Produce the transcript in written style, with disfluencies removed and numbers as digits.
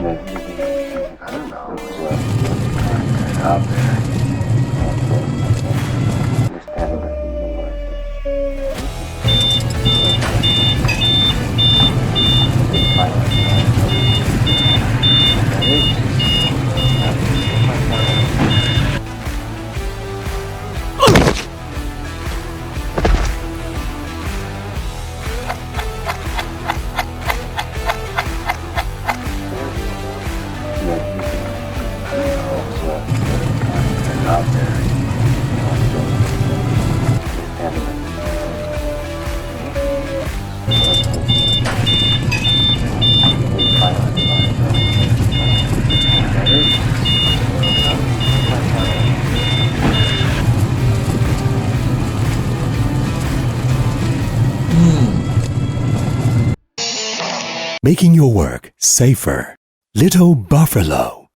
I don't know. It's out there. Just kind of out there. Making your work safer. Little Buffalo.